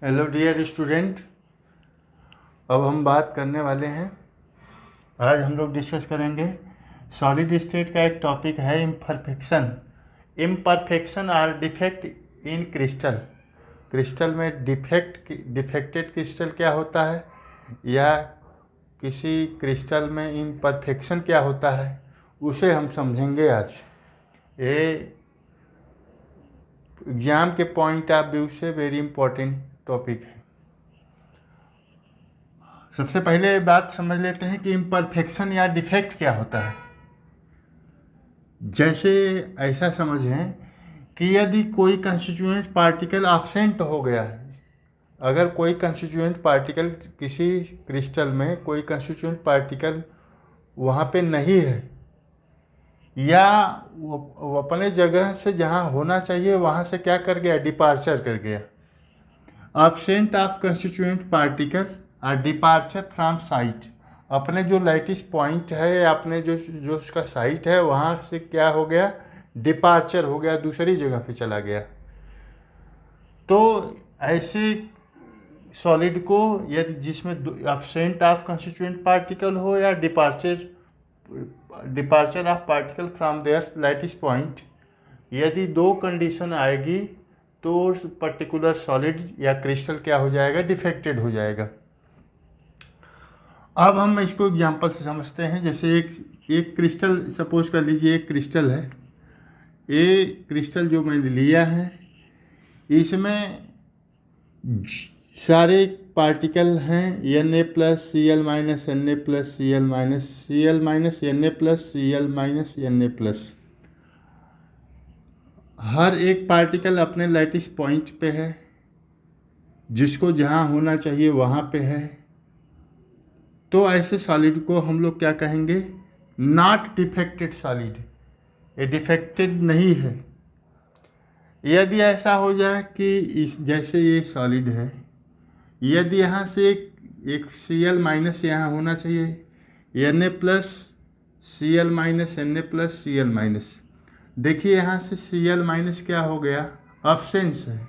Hello dear student. अब हम बात करने वाले हैं, आज हम लोग डिस्कस करेंगे सॉलिड स्टेट का एक टॉपिक है इम्परफेक्शन और डिफेक्ट इन क्रिस्टल। क्रिस्टल में डिफेक्टेड क्रिस्टल क्या होता है या किसी क्रिस्टल में इम्परफेक्शन क्या होता है, उसे हम समझेंगे आज। ये एग्ज़ाम के पॉइंट ऑफ व्यू से वेरी इंपॉर्टेंट टॉपिक है। सबसे पहले बात समझ लेते हैं कि इम्परफेक्शन या डिफेक्ट क्या होता है। जैसे ऐसा समझें कि यदि कोई कंस्टिट्यूएंट पार्टिकल एब्सेंट हो गया है, अगर कोई कंस्टिट्यूएंट पार्टिकल किसी क्रिस्टल में कोई कंस्टिट्यूएंट पार्टिकल वहाँ पे नहीं है या वो अपने जगह से जहाँ होना चाहिए वहाँ से क्या कर गया, डिपार्चर कर गया। एब्सेंट ऑफ कंस्टिट्यूएंट पार्टिकल और डिपार्चर फ्रॉम साइट, अपने जो लैटिस पॉइंट है, अपने जो उसका साइट है वहाँ से क्या हो गया, डिपार्चर हो गया, दूसरी जगह पे चला गया। तो ऐसे सॉलिड को यदि जिसमें एब्सेंट ऑफ कंस्टिट्यूएंट पार्टिकल हो या departure of particle from their lattice point, यदि दो कंडीशन आएगी तो पर्टिकुलर सॉलिड या क्रिस्टल क्या हो जाएगा, डिफेक्टेड हो जाएगा। अब हम इसको एग्जांपल से समझते हैं। जैसे एक क्रिस्टल, सपोज कर लीजिए एक क्रिस्टल है। ये क्रिस्टल जो मैंने लिया है इसमें सारे पार्टिकल हैं Na+Cl- Na+Cl-Cl-Na+Cl-Na+Cl-Na+। हर एक पार्टिकल अपने लैटिस पॉइंट पे है, जिसको जहाँ होना चाहिए वहाँ पे है। तो ऐसे सॉलिड को हम लोग क्या कहेंगे, नॉट डिफेक्टेड सॉलिड। ये डिफेक्टेड नहीं है। यदि ऐसा हो जाए कि इस जैसे ये सॉलिड है, यदि यहाँ से एक Cl- यहाँ होना चाहिए, Na+Cl-Na+Cl-। देखिए यहाँ से Cl- क्या हो गया, अब्सेंस है।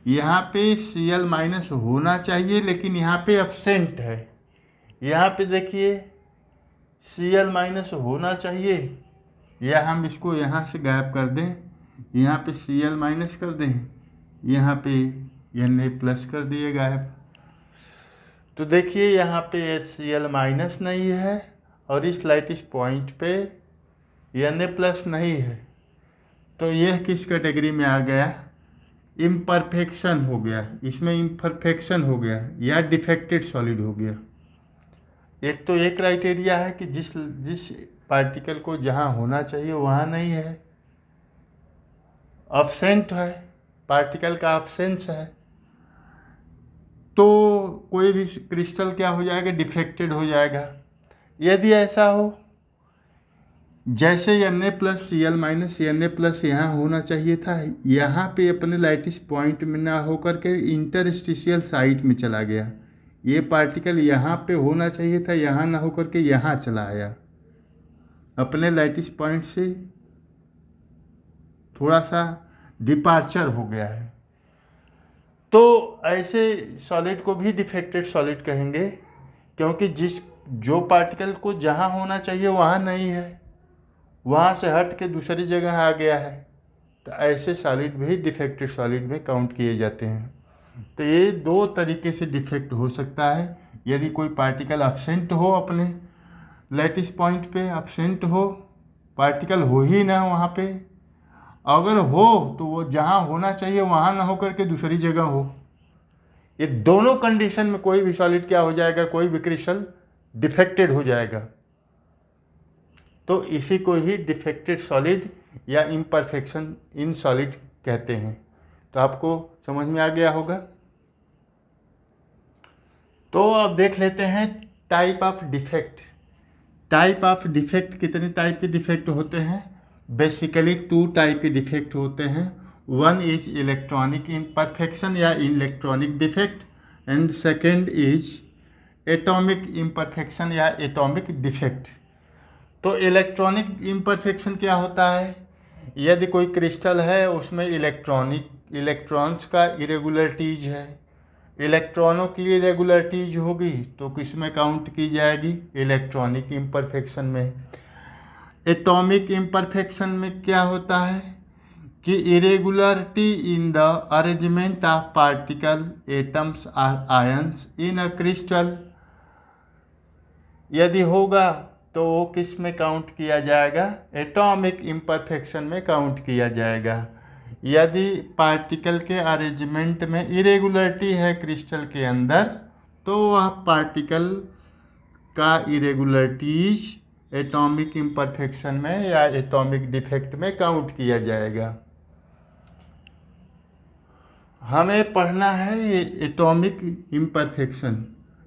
यहाँ पे Cl- होना चाहिए लेकिन यहाँ पे अब्सेंट है। यहाँ पे देखिए Cl- होना चाहिए, या हम इसको यहाँ से गायब कर दें, यहाँ पे Cl- कर दें, यहाँ पे Na+ कर दिए गायब। तो देखिए यहाँ पे Cl- नहीं है और इस लैटिस पॉइंट पे Na+ नहीं है। तो यह किस कैटेगरी में आ गया, इम्परफेक्शन हो गया, इसमें इम्परफेक्शन हो गया या डिफेक्टेड सॉलिड हो गया। एक तो ये क्राइटेरिया है कि जिस पार्टिकल को जहाँ होना चाहिए वहाँ नहीं है, अब्सेंट है, पार्टिकल का अब्सेंस है, तो कोई भी क्रिस्टल क्या हो जाएगा, डिफेक्टेड हो जाएगा। यदि ऐसा हो जैसे Na+Cl- यहाँ होना चाहिए था, यहाँ पे अपने लैटिस पॉइंट में ना होकर के इंटरस्टिशियल साइट में चला गया। ये पार्टिकल यहाँ पे होना चाहिए था, यहाँ ना होकर के यहाँ चला आया, अपने लैटिस पॉइंट से थोड़ा सा डिपार्चर हो गया है। तो ऐसे सॉलिड को भी डिफेक्टेड सॉलिड कहेंगे, क्योंकि जो पार्टिकल को जहाँ होना चाहिए वहाँ नहीं है, वहाँ से हट के दूसरी जगह आ गया है। तो ऐसे सॉलिड भी डिफेक्टेड सॉलिड में काउंट किए जाते हैं। तो ये दो तरीके से डिफेक्ट हो सकता है। यदि कोई पार्टिकल एब्सेंट हो, अपने लैटिस पॉइंट पे एब्सेंट हो, पार्टिकल हो ही ना वहाँ पे, अगर हो तो वो जहाँ होना चाहिए वहाँ ना होकर के दूसरी जगह हो। ये दोनों कंडीशन में कोई भी सॉलिड क्या हो जाएगा, कोई भी क्रिस्टल डिफेक्टेड हो जाएगा। तो इसी को ही डिफेक्टेड सॉलिड या इम्परफेक्शन इन सॉलिड कहते हैं। तो आपको समझ में आ गया होगा। तो अब देख लेते हैं type of defect. Type of defect, कितने टाइप के डिफेक्ट होते हैं? बेसिकली 2 टाइप के डिफेक्ट होते हैं। वन इज इलेक्ट्रॉनिक इम्परफेक्शन या electronic defect, and second is atomic imperfection या एटॉमिक डिफेक्ट। तो इलेक्ट्रॉनिक इम्परफेक्शन क्या होता है? यदि कोई क्रिस्टल है उसमें इलेक्ट्रॉन्स का इरेगुलरिटीज है, इलेक्ट्रॉनों की इरेगुलरिटीज होगी तो किस में काउंट की जाएगी? इलेक्ट्रॉनिक इम्परफेक्शन में। एटॉमिक इम्परफेक्शन में क्या होता है कि irregularity in the arrangement of particle, atoms और आयंस इन अ क्रिस्टल यदि होगा तो वो किस में काउंट किया जाएगा? एटॉमिक इम्परफेक्शन में काउंट किया जाएगा। यदि पार्टिकल के अरेंजमेंट में इरेगुलरिटी है क्रिस्टल के अंदर तो वह पार्टिकल का इरेगुलरिटीज एटॉमिक इम्परफेक्शन में या एटॉमिक डिफेक्ट में काउंट किया जाएगा। हमें पढ़ना है ये एटॉमिक इम्परफेक्शन,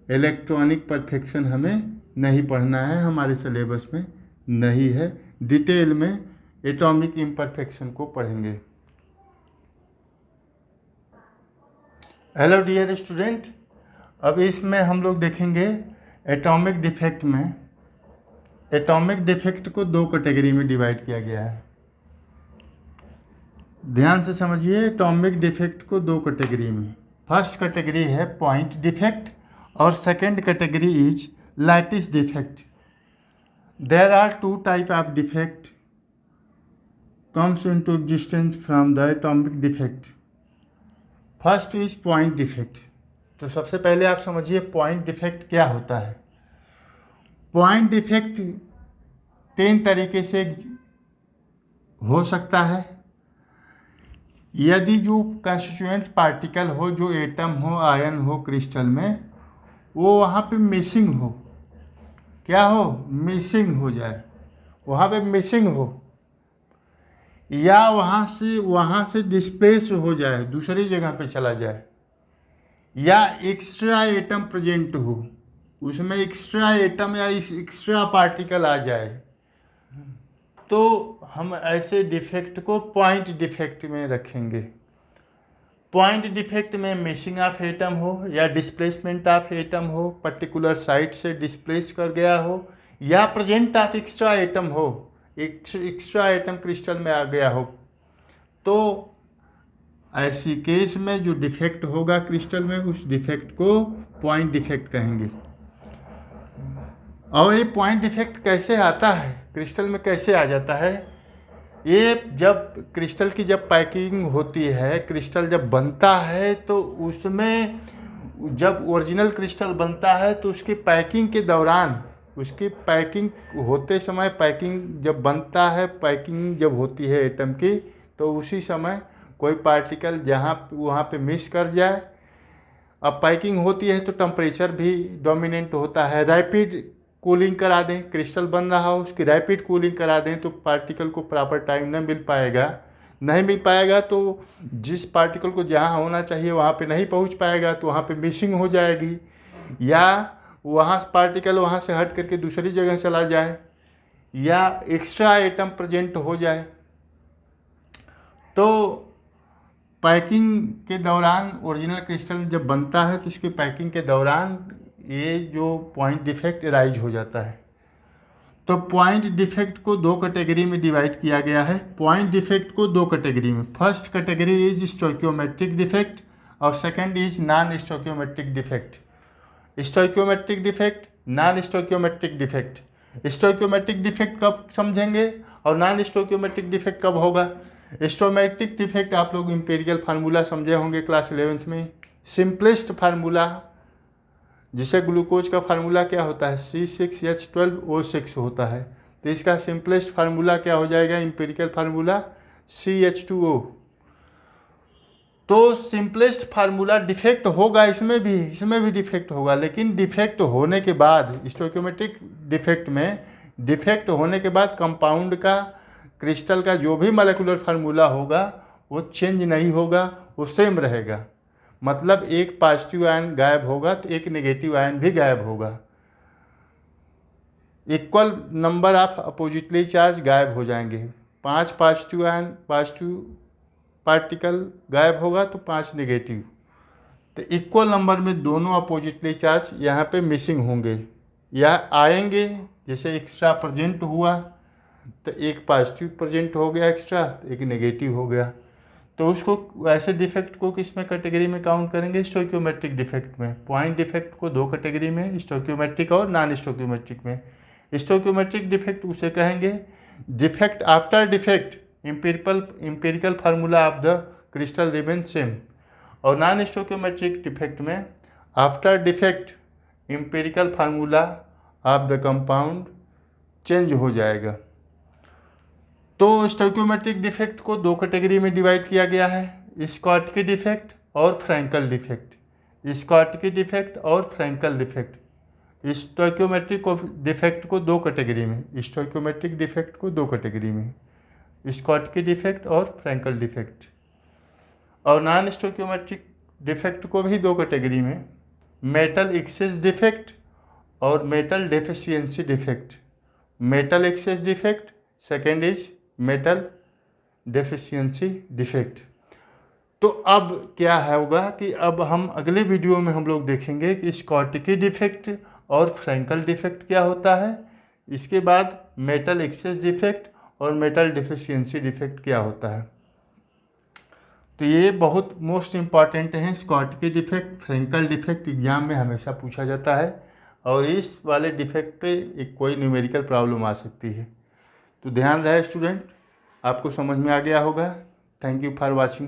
इलेक्ट्रॉनिक परफेक्शन हमें नहीं पढ़ना है, हमारे सिलेबस में नहीं है। डिटेल में एटॉमिक इम्परफेक्शन को पढ़ेंगे। हेलो डियर स्टूडेंट, अब इसमें हम लोग देखेंगे एटॉमिक डिफेक्ट में। एटॉमिक डिफेक्ट को दो कैटेगरी में डिवाइड किया गया है। ध्यान से समझिए, एटॉमिक डिफेक्ट को दो कैटेगरी में। फर्स्ट कैटेगरी है पॉइंट डिफेक्ट और second category is lattice defect. There are two type of defect comes into existence from the atomic defect. First is point defect. तो सबसे पहले आप समझिए पॉइंट डिफेक्ट क्या होता है। पॉइंट डिफेक्ट तीन तरीके से हो सकता है। यदि जो कंस्टिट्यूएंट पार्टिकल हो, जो एटम हो, आयन हो क्रिस्टल में, वो वहाँ पे मिसिंग हो, क्या हो? मिसिंग हो जाए, वहाँ पे मिसिंग हो, या वहाँ से डिस्प्लेस हो जाए, दूसरी जगह पे चला जाए, या एक्स्ट्रा एटम प्रेजेंट हो, उसमें एक्स्ट्रा एटम या एक्स्ट्रा पार्टिकल आ जाए, तो हम ऐसे डिफेक्ट को पॉइंट डिफेक्ट में रखेंगे। पॉइंट डिफेक्ट में मिसिंग ऑफ एटम हो या डिस्प्लेसमेंट ऑफ एटम हो, पर्टिकुलर साइट से डिस्प्लेस कर गया हो, या प्रेजेंट ऑफ एक्स्ट्रा एटम हो, एक्स्ट्रा एटम क्रिस्टल में आ गया हो, तो ऐसी केस में जो डिफेक्ट होगा क्रिस्टल में, उस डिफेक्ट को पॉइंट डिफेक्ट कहेंगे। और ये पॉइंट डिफेक्ट कैसे आता है, क्रिस्टल में कैसे आ जाता है? ये जब क्रिस्टल की जब पैकिंग होती है, क्रिस्टल जब बनता है, तो उसमें जब ओरिजिनल क्रिस्टल बनता है तो उसकी पैकिंग के दौरान, उसकी पैकिंग होते समय, पैकिंग जब बनता है, पैकिंग जब होती है एटम की, तो उसी समय कोई पार्टिकल वहाँ पे मिस कर जाए। अब पैकिंग होती है तो टेम्परेचर भी डोमिनेंट होता है। रैपिड कूलिंग करा दें, क्रिस्टल बन रहा हो उसकी रैपिड कूलिंग करा दें तो पार्टिकल को प्रॉपर टाइम नहीं मिल पाएगा, तो जिस पार्टिकल को जहाँ होना चाहिए वहाँ पे नहीं पहुँच पाएगा, तो वहाँ पे मिसिंग हो जाएगी, या वहाँ पार्टिकल वहाँ से हट करके दूसरी जगह चला जाए, या एक्स्ट्रा एटम प्रेजेंट हो जाए। तो पैकिंग के दौरान ओरिजिनल क्रिस्टल जब बनता है तो उसकी पैकिंग के दौरान ये जो पॉइंट डिफेक्ट राइज हो जाता है। तो पॉइंट डिफेक्ट को दो कैटेगरी में डिवाइड किया गया है। पॉइंट डिफेक्ट को दो कैटेगरी में, first category is stoichiometric defect और second is non stoichiometric defect. Stoichiometric defect, non stoichiometric defect. Stoichiometric defect कब समझेंगे और नॉन स्टोइकियोमेट्रिक डिफेक्ट कब होगा? स्टोइकियोमेट्रिक डिफेक्ट आप लोग इंपीरियल फार्मूला समझे होंगे क्लास 11th में। सिंपलेस्ट फार्मूला, जिसे ग्लूकोज का फार्मूला क्या होता है? C6H12O6 होता है, तो इसका सिंपलेस्ट फार्मूला क्या हो जाएगा? Imperial formula CH2O। तो सिंपलेस्ट फार्मूला डिफेक्ट होगा, इसमें भी डिफेक्ट होगा, लेकिन डिफेक्ट होने के बाद, स्टोइकियोमेट्रिक डिफेक्ट में डिफेक्ट होने के बाद कंपाउंड का, क्रिस्टल का जो भी मॉलिक्यूलर फार्मूला होगा वो चेंज नहीं होगा, वो सेम रहेगा। मतलब एक पॉजिटिव आयन गायब होगा तो एक नेगेटिव आयन भी गायब होगा। Equal number of oppositely charge गायब हो जाएंगे। 5 पॉजिटिव आयन, पॉजिटिव पार्टिकल गायब होगा तो 5 नेगेटिव, तो इक्वल नंबर में दोनों अपोजिटली चार्ज यहाँ पे मिसिंग होंगे या आएंगे। जैसे एक्स्ट्रा प्रेजेंट हुआ तो एक पॉजिटिव प्रेजेंट हो गया एक्स्ट्रा, तो एक नेगेटिव हो गया। तो उसको ऐसे डिफेक्ट को किस में कैटेगरी में काउंट करेंगे, स्टोइकियोमेट्रिक डिफेक्ट में। पॉइंट डिफेक्ट को दो कैटेगरी में, स्टोइकियोमेट्रिक और नॉन स्टोइकियोमेट्रिक में। स्टोइकियोमेट्रिक डिफेक्ट उसे कहेंगे defect after defect empirical formula of the crystal remain same, और नॉन स्टोइकियोमेट्रिक डिफेक्ट में after defect empirical formula of the compound change हो जाएगा। तो स्टोइकियोमेट्रिक डिफेक्ट को दो कैटेगरी में डिवाइड किया गया है, स्कॉटकी डिफेक्ट और फ्रैंकल डिफेक्ट। स्कॉटकी डिफेक्ट और फ्रैंकल डिफेक्ट, स्टोइकियोमेट्रिक डिफेक्ट को दो कैटेगरी में, स्टोइकियोमेट्रिक डिफेक्ट को दो कैटेगरी में, स्कॉटकी डिफेक्ट और फ्रैंकल डिफेक्ट। और नॉन स्टोइकियोमेट्रिक डिफेक्ट को भी दो कैटेगरी में, मेटल एक्सेस डिफेक्ट और metal deficiency defect. Metal excess defect, second is metal deficiency defect. तो अब क्या होगा कि अब हम अगले वीडियो में हम लोग देखेंगे कि स्कॉटकी डिफेक्ट और फ्रैंकल डिफेक्ट क्या होता है, इसके बाद मेटल एक्सेस डिफेक्ट और मेटल डेफिशिएंसी डिफेक्ट क्या होता है। तो ये बहुत मोस्ट इम्पॉर्टेंट हैं। Schottky defect, Frenkel defect exam में हमेशा पूछा जाता है, और इस वाले डिफेक्ट पे एक कोई न्यूमेरिकल प्रॉब्लम आ सकती है। तो ध्यान रहे स्टूडेंट, आपको समझ में आ गया होगा। Thank you for watching.